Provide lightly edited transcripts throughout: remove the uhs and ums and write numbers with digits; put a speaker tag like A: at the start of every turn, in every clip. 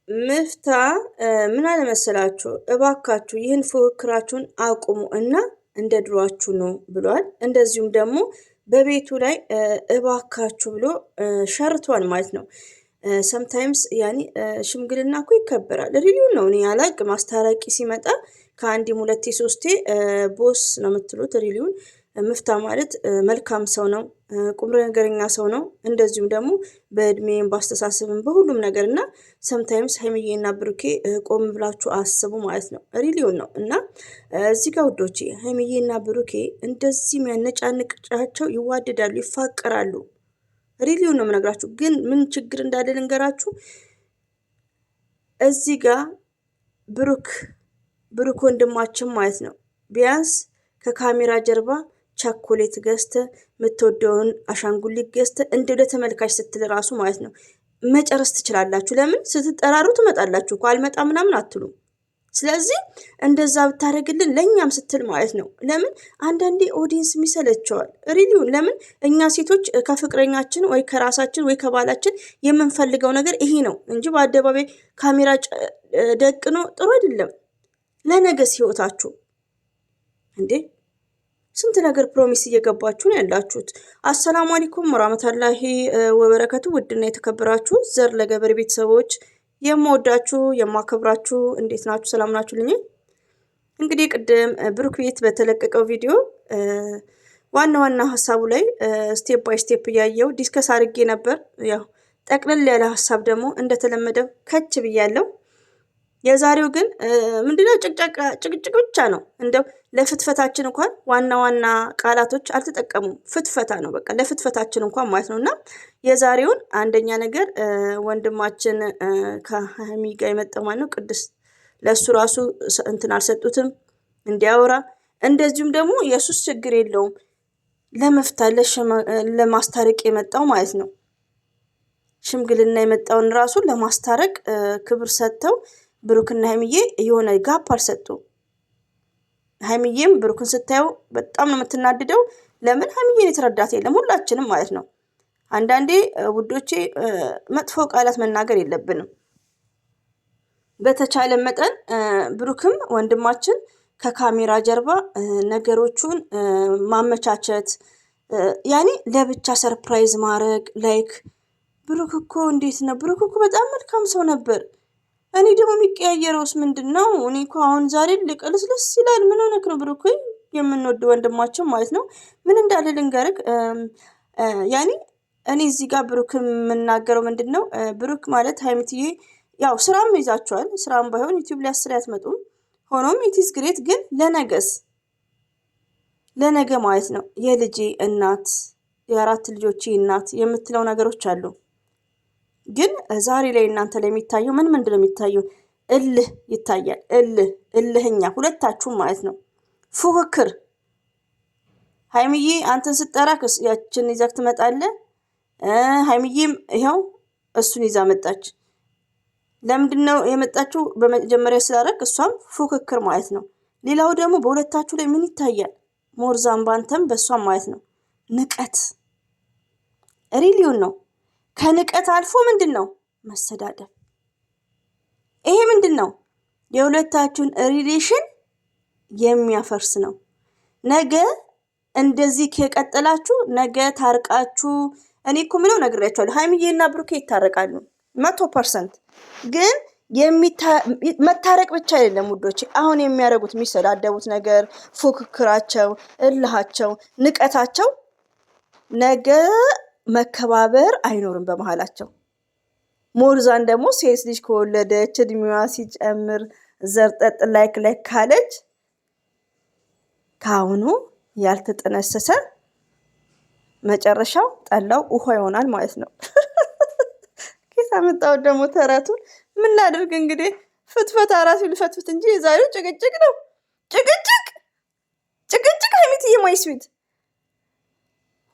A: ምፍታ ምን አለ መሰላችሁ፣ እባካችሁ ይህን ፉክክራችሁን አቁሙ እና እንደ ድሯችሁ ነው ብሏል። እንደዚሁም ደግሞ በቤቱ ላይ እባካችሁ ብሎ ሸርቷል ማለት ነው። ሰምታይምስ ያኔ ሽምግልና እኮ ይከበራል። ሪቪውን ነው እኔ አላቅም። ማስታረቂ ሲመጣ ከአንዴም ሁለቴ ሶስቴ ቦስ ነው የምትሉት። ሪሊውን ምፍታ ማለት መልካም ሰው ነው፣ ቁም ነገረኛ ሰው ነው። እንደዚሁም ደግሞ በእድሜም በአስተሳሰብም በሁሉም ነገር እና ሰምታይምስ ሀይሚዬና ብሩኬ ቆም ብላችሁ አስቡ ማለት ነው። ሪሊውን ነው እና እዚህ ጋር ውዶቼ ሀይሚዬና ብሩኬ እንደዚህ የሚያነጫንቅጫቸው ይዋደዳሉ፣ ይፋቀራሉ። ሪሊውን ነው የምነግራችሁ። ግን ምን ችግር እንዳለ ልንገራችሁ። እዚህ ጋር ብሩክ ወንድማችን ማለት ነው ቢያንስ ከካሜራ ጀርባ ቸኮሌት ገዝተ የምትወደውን አሻንጉሊት ገዝተ እንደ ለተመልካች ስትል ራሱ ማለት ነው መጨረስ ትችላላችሁ። ለምን ስትጠራሩ ትመጣላችሁ እኮ አልመጣ ምናምን አትሉም። ስለዚህ እንደዛ ብታደርግልን ለእኛም ስትል ማለት ነው። ለምን አንዳንዴ ኦዲየንስ የሚሰለቸዋል። ሪሊውን ለምን እኛ ሴቶች ከፍቅረኛችን ወይ ከራሳችን ወይ ከባላችን የምንፈልገው ነገር ይሄ ነው እንጂ በአደባባይ ካሜራ ደቅኖ ጥሩ አይደለም። ለነገስ ህይወታችሁ እንዴ ስንት ነገር ፕሮሚስ እየገባችሁ ነው ያላችሁት። አሰላሙ አለይኩም ወራህመቱላሂ ወበረከቱ። ውድና የተከበራችሁ ዘር ለገበሬ ቤተሰቦች የምወዳችሁ የማከብራችሁ እንዴት ናችሁ? ሰላም ናችሁልኝ? እንግዲህ ቅድም ብሩክ ቤት በተለቀቀው ቪዲዮ ዋና ዋና ሀሳቡ ላይ ስቴፕ ባይ ስቴፕ እያየው ዲስከስ አድርጌ ነበር። ያው ጠቅለል ያለ ሀሳብ ደግሞ እንደተለመደው ከች ብያለሁ። የዛሬው ግን ምንድነው ጭቅጭቅ ብቻ ነው። እንደው ለፍትፈታችን እንኳን ዋና ዋና ቃላቶች አልተጠቀሙም። ፍትፈታ ነው በቃ ለፍትፈታችን እንኳን ማለት ነውና የዛሬውን አንደኛ ነገር ወንድማችን ከሀይሚ ጋር የመጣው ማለት ነው ቅድስት ለሱ ራሱ እንትን አልሰጡትም እንዲያወራ። እንደዚሁም ደግሞ የሱስ ችግር የለውም ለመፍታት ለማስታረቅ የመጣው ማለት ነው። ሽምግልና የመጣውን ራሱ ለማስታረቅ ክብር ሰጥተው ብሩክና ሀይሚዬ የሆነ ጋፕ አልሰጡ። ሀይሚዬም ብሩክን ስታየው በጣም ነው የምትናድደው። ለምን ሀይሚዬን የተረዳት የለም ሁላችንም ማለት ነው። አንዳንዴ ውዶቼ መጥፎ ቃላት መናገር የለብንም። በተቻለ መጠን ብሩክም ወንድማችን ከካሜራ ጀርባ ነገሮቹን ማመቻቸት ያኔ ለብቻ ሰርፕራይዝ ማድረግ ላይክ ብሩክ እኮ እንዴት ነው ብሩክ እኮ በጣም መልካም ሰው ነበር። እኔ ደግሞ የሚቀያየረውስ ምንድን ነው? እኔ እኮ አሁን ዛሬ ልቅልስልስ ይላል። ምን ሆነክ ነው ብሩክ? የምንወድ ወንድማችን ማለት ነው። ምን እንዳለ ልንገርክ። ያኔ እኔ እዚህ ጋር ብሩክ የምናገረው ምንድን ነው? ብሩክ ማለት ሀይሚትዬ ያው ስራም ይዛቸዋል። ስራም ባይሆን ዩቲዩብ ላይ አስር አትመጡም። ሆኖም ኢትስ ግሬት ግን ለነገ ማለት ነው የልጄ እናት የአራት ልጆቼ እናት የምትለው ነገሮች አሉ። ግን ዛሬ ላይ እናንተ ላይ የሚታየው ምንድነው የሚታየው? እልህ ይታያል። እልህኛ ሁለታችሁም ማለት ነው። ፉክክር። ሀይሚዬ አንተን ስጠራክ ያችን ይዘህ ትመጣለህ። ሀይሚዬም ይኸው እሱን ይዛ መጣች። ለምንድነው የመጣችው? በመጀመሪያ ስላደረግ እሷም ፉክክር ማለት ነው። ሌላው ደግሞ በሁለታችሁ ላይ ምን ይታያል? ሞርዛን ባንተም በእሷም ማለት ነው ንቀት። ሪሊውን ነው። ከንቀት አልፎ ምንድን ነው መሰዳደብ። ይሄ ምንድን ነው? የሁለታችሁን ሪሌሽን የሚያፈርስ ነው። ነገ እንደዚህ ከቀጠላችሁ ነገ ታርቃችሁ እኔ እኮ ምለው ነግሬያቸዋለሁ። ሀይሚዬና ብሩኬ ይታረቃሉ 100%። ግን መታረቅ ብቻ አይደለም ውዶች። አሁን የሚያደርጉት የሚሰዳደቡት ነገር፣ ፉክክራቸው፣ እልሃቸው፣ ንቀታቸው ነገ መከባበር አይኖርም በመሃላቸው። ሞርዛን ደግሞ ሴት ልጅ ከወለደች እድሜዋ ሲጨምር ዘርጠጥ ላይክ ካለች ከአሁኑ ያልተጠነሰሰ መጨረሻው ጠላው ውሃ ይሆናል ማለት ነው። ኬት አመጣው ደግሞ ተረቱን። ምን ላድርግ እንግዲህ ፍትፈታ ራሱ ልፈትፍት እንጂ የዛሬው ጭቅጭቅ ነው። ጭቅጭቅ ሀይሚትዬ ማይ ስዊት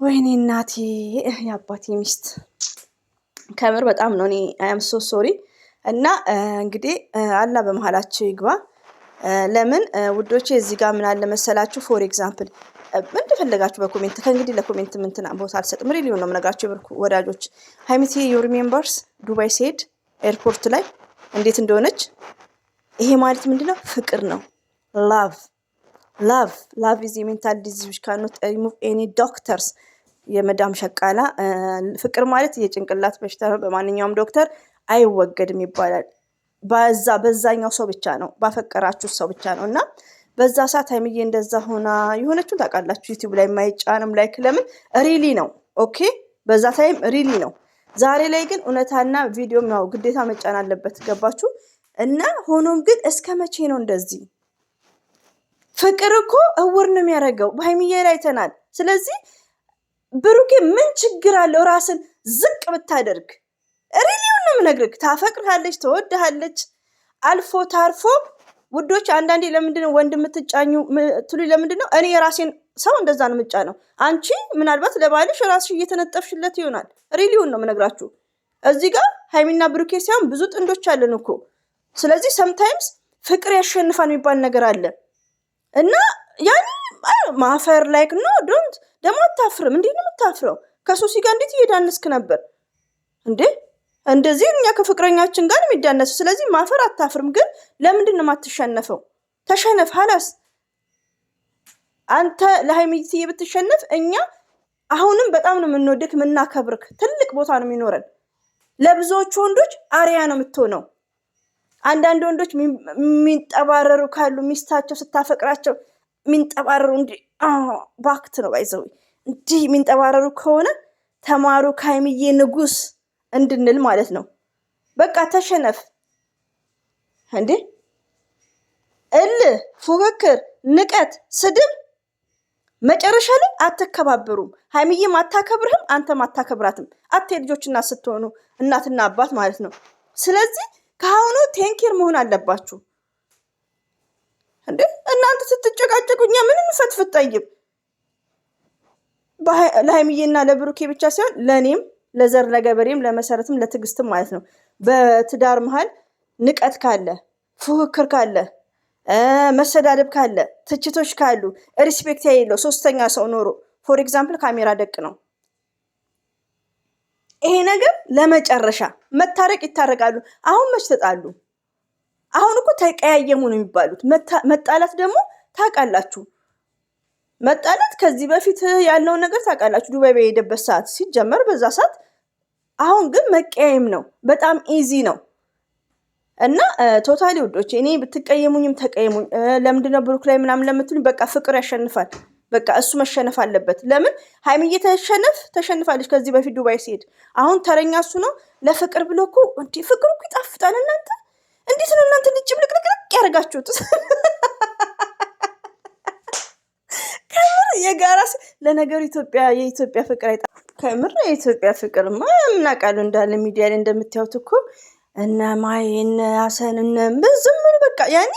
A: ወይኔ እናቴ የአባቴ ሚስት ከምር በጣም ነው። እኔ አያም ሶ ሶሪ። እና እንግዲህ አላ በመሃላችሁ ይግባ። ለምን ውዶቼ እዚህ ጋር ምን አለ መሰላችሁ? ፎር ኤግዛምፕል እንደፈለጋችሁ በኮሜንት ከእንግዲህ ለኮሜንት ምንትና ቦታ አልሰጥም። ሪሊውን ነው የምነግራችሁ የብሩክ ወዳጆች። ሀይሚትዬ ዩ ሪሜምበርስ ዱባይ ሲሄድ ኤርፖርት ላይ እንዴት እንደሆነች። ይሄ ማለት ምንድነው? ፍቅር ነው። ላቭ ላቭ ኢዝ ሜንታል ዲዚዝ ዊች ካኖት ሪሙቭ ኤኒ ዶክተርስ። የመዳም ሸቃላ ፍቅር ማለት የጭንቅላት በሽታ ነው፣ በማንኛውም ዶክተር አይወገድም ይባላል። በዛኛው ሰው ብቻ ነው፣ ባፈቀራችሁ ሰው ብቻ ነው። እና በዛ ሰዓት ሀይሚዬ እንደዛ ሆና የሆነችውን ታውቃላችሁ። ዩቲዩብ ላይ የማይጫንም ላይክ ለምን ሪሊ ነው። ኦኬ በዛ ታይም ሪሊ ነው። ዛሬ ላይ ግን እውነታና ቪዲዮም ያው ግዴታ መጫን አለበት። ገባችሁ? እና ሆኖም ግን እስከ መቼ ነው እንደዚህ? ፍቅር እኮ እውር ነው የሚያደርገው። በሀይሚዬ ላይ አይተናል። ስለዚህ ብሩኬ ምን ችግር አለው ራስን ዝቅ ብታደርግ? ሪሊውን ነው የምነግርህ። ታፈቅርሃለች፣ ትወድሃለች። አልፎ ታርፎ ውዶች፣ አንዳንዴ ለምንድነው ወንድ የምትጫኙ ትሉ? ለምንድነው? እኔ የራሴን ሰው እንደዛ ነው ምጫ ነው። አንቺ ምናልባት ለባልሽ ራስሽ እየተነጠፍሽለት ይሆናል። ሪሊውን ነው የምነግራችሁ። እዚህ ጋር ሀይሚና ብሩኬ ሳይሆን ብዙ ጥንዶች አለን እኮ። ስለዚህ ሰምታይምስ ፍቅር ያሸንፋል የሚባል ነገር አለ እና ያኔ ማፈር ላይክ ኖ ዶንት። ደግሞ አታፍርም? እንዴት ነው የምታፍረው? ከሶሲ ጋር እንዴት እየዳነስክ ነበር እንዴ? እንደዚህ እኛ ከፍቅረኛችን ጋር የሚዳነሱ። ስለዚህ ማፈር አታፍርም? ግን ለምንድን ነው የማትሸነፈው? ተሸነፍ ሀላስ። አንተ ለሀይሚዬ ብትሸነፍ እኛ አሁንም በጣም ነው የምንወድክ የምናከብርክ። ትልቅ ቦታ ነው የሚኖረን። ለብዙዎቹ ወንዶች አሪያ ነው የምትሆነው። አንዳንድ ወንዶች የሚንጠባረሩ ካሉ ሚስታቸው ስታፈቅራቸው የሚንጠባረሩ እንዲህ ባክት ነው ባይዘው እንዲህ የሚንጠባረሩ ከሆነ ተማሩ ከሀይሚዬ ንጉስ እንድንል ማለት ነው። በቃ ተሸነፍ እንዴ! እልህ፣ ፉክክር፣ ንቀት፣ ስድብ መጨረሻ ላይ አትከባበሩም። ሀይሚዬም አታከብርህም፣ አንተም አታከብራትም። ልጆችና ስትሆኑ እናትና አባት ማለት ነው። ስለዚህ ከአሁኑ ቴንኪር መሆን አለባችሁ እንዴ! እናንተ ስትጨቃጨቁ እኛ ምንም ፈትፍት ጠይብ ለሀይሚዬና ለብሩኬ ብቻ ሳይሆን ለእኔም ለዘር ለገበሬም ለመሰረትም ለትዕግስትም ማለት ነው። በትዳር መሀል ንቀት ካለ፣ ፉክክር ካለ፣ መሰዳደብ ካለ፣ ትችቶች ካሉ፣ ሪስፔክት የሌለው ሶስተኛ ሰው ኖሮ ፎር ኤግዛምፕል ካሜራ ደቅ ነው ይሄ ነገር ለመጨረሻ መታረቅ ይታረቃሉ። አሁን መች ተጣሉ? አሁን እኮ ተቀያየሙ ነው የሚባሉት። መጣላት ደግሞ ታውቃላችሁ፣ መጣላት ከዚህ በፊት ያለውን ነገር ታውቃላችሁ። ዱባይ በሄደበት ሰዓት ሲጀመር በዛ ሰዓት። አሁን ግን መቀያየም ነው፣ በጣም ኢዚ ነው። እና ቶታሊ ውዶች እኔ ብትቀየሙኝም ተቀየሙኝ። ለምንድነው ብሩክ ላይ ምናምን ለምትሉኝ፣ በቃ ፍቅር ያሸንፋል። በቃ እሱ መሸነፍ አለበት። ለምን ሀይሚዬ ተሸንፋለች ከዚህ በፊት ዱባይ ሲሄድ። አሁን ተረኛ እሱ ነው። ለፍቅር ብሎ እኮ እንዲህ ፍቅር እኮ ይጣፍጣል። እናንተ እንዴት ነው እናንተ ልጅ ብልቅልቅልቅ ያደርጋችሁት? ከምር የጋራ ለነገሩ የኢትዮጵያ ፍቅር አይጣ ከምር የኢትዮጵያ ፍቅርማ ምናቃሉ እንዳለ ሚዲያ ላይ እንደምታዩት እኮ እነ ማይ እነ ሀሰን እነ ዝም በቃ ያኔ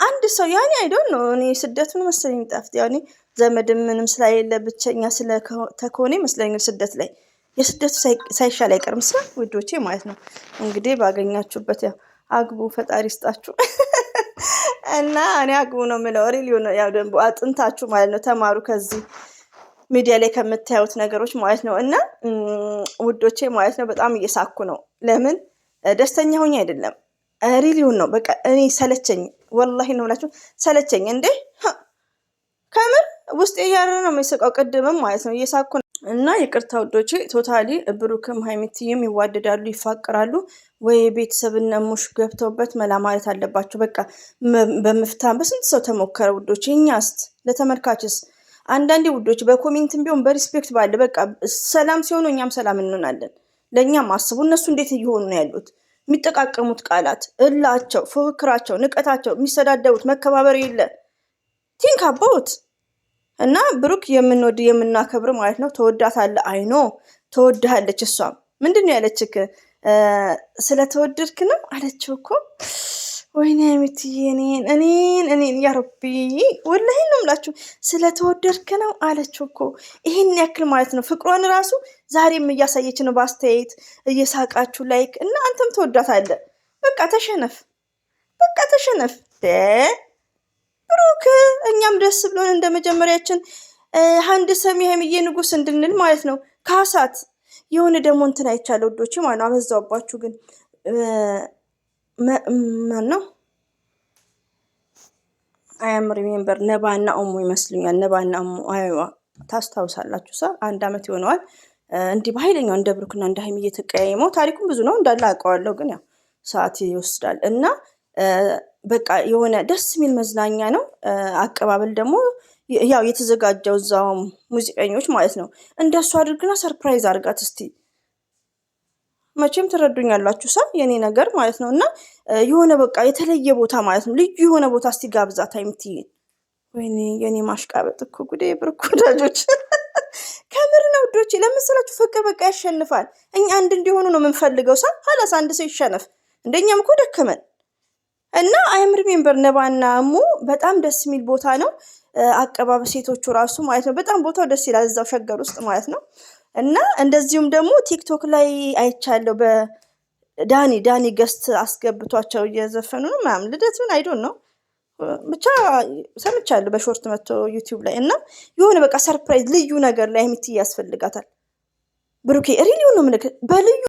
A: አንድ ሰው ያኔ አይዶን ነው። እኔ ስደቱን መሰለኝ የሚጣፍጥ ያኔ ዘመድም ምንም ስላሌለ ብቸኛ ስለተኮነ ይመስለኛል ስደት ላይ የስደቱ ሳይሻል አይቀርም ስራ ውዶቼ ማለት ነው። እንግዲህ ባገኛችሁበት ያው አግቡ፣ ፈጣሪ ይስጣችሁ። እና እኔ አግቡ ነው የምለው። ሪሊዮ ነው ያው ደግሞ አጥንታችሁ ማለት ነው። ተማሩ ከዚህ ሚዲያ ላይ ከምታዩት ነገሮች ማለት ነው። እና ውዶቼ ማለት ነው በጣም እየሳኩ ነው። ለምን ደስተኛ ሆኜ አይደለም፣ ሪሊዮን ነው። በቃ እኔ ሰለቸኝ፣ ወላሂ ነው ብላችሁ ሰለቸኝ። እንዴ ከምር ውስጥ እያረ ነው የሚስቀው። ቅድምም ማለት ነው እየሳኩ ነው። እና ይቅርታ ውዶቼ ቶታሊ ብሩክም ሀይሚትዬም ይዋደዳሉ፣ ይፋቅራሉ ወይ ቤተሰብና ሙሽ ገብተውበት መላ ማለት አለባቸው። በቃ በመፍታም በስንት ሰው ተሞከረ ውዶቼ። እኛስ ለተመልካችስ አንዳንዴ ውዶች በኮሜንትም ቢሆን በሪስፔክት ባለ በቃ ሰላም ሲሆኑ እኛም ሰላም እንሆናለን። ለእኛም አስቡ። እነሱ እንዴት እየሆኑ ነው ያሉት? የሚጠቃቀሙት ቃላት፣ እላቸው፣ ፉክክራቸው፣ ንቀታቸው፣ የሚሰዳደቡት መከባበር የለ ቲንክ አባውት። እና ብሩክ የምንወድ የምናከብር ማለት ነው። ተወዳታለህ፣ አይኖ ተወድሃለች። እሷም ምንድን ነው ያለችክ? ስለተወደድክ ነው አለችው እኮ። ወይኔ ሀይሚትዬ እኔን ያረቢ ወላሂ ነው የምላችሁ። ስለተወደድክ ነው አለችው እኮ። ይሄን ያክል ማለት ነው ፍቅሯን ራሱ ዛሬም እያሳየች ነው በአስተያየት እየሳቃችሁ ላይክ። እና አንተም ተወዳታለህ። በቃ ተሸነፍ፣ በቃ ተሸነፍ ብሩክ። እኛም ደስ ብሎን እንደ መጀመሪያችን አንድ ሰሚ ሀይሚዬ ንጉስ እንድንል ማለት ነው። ካሳት የሆነ ደግሞ እንትን አይቻለ ውዶች ማለት ነው። አበዛውባችሁ ግን ማን ነው አያም ሪሜምበር ነባና እሙ ይመስሉኛል። ነባና እሙ አይዋ ታስታውሳላችሁ? 1 ዓመት ይሆነዋል። እንዲህ በኃይለኛው እንደ ብሩክና እንደ ሀይሚ እየተቀያየመው ታሪኩን ብዙ ነው እንዳለ አውቀዋለሁ፣ ግን ያው ሰዓት ይወስዳል እና በቃ የሆነ ደስ የሚል መዝናኛ ነው። አቀባበል ደግሞ ያው የተዘጋጀው እዛው ሙዚቀኞች ማለት ነው። እንደሱ አድርግና ሰርፕራይዝ አድርጋት እስቲ። መቼም ትረዱኛላችሁ የኔ ነገር ማለት ነው። እና የሆነ በቃ የተለየ ቦታ ማለት ነው፣ ልዩ የሆነ ቦታ እስቲ ጋብዛት አይምትይን። ወይኔ የኔ ማሽቃበጥ እኮ ጉዴ! ብርክ ወዳጆች ከምር ነው ውዶቼ። ለምሳላችሁ ፍቅር በቃ ያሸንፋል። እኛ አንድ እንዲሆኑ ነው የምንፈልገው። ሀላስ አንድ ሰው ይሸነፍ። እንደኛም እኮ ደከመን እና አይም ሪሜምበር ነባና እሙ በጣም ደስ የሚል ቦታ ነው። አቀባበል ሴቶቹ ራሱ ማለት ነው በጣም ቦታው ደስ ይላል፣ እዛው ሸገር ውስጥ ማለት ነው። እና እንደዚሁም ደግሞ ቲክቶክ ላይ አይቻለሁ ዳኒ ገስት አስገብቷቸው እየዘፈኑ ነው ምናምን ልደቱን አይዶን ነው ብቻ ሰምቻለሁ በሾርት መጥቶ ዩቲዩብ ላይ። እና የሆነ በቃ ሰርፕራይዝ ልዩ ነገር ላይ ሀይሚዬ ያስፈልጋታል። ብሩኬ ሪሊው ነው ምልክ በልዩ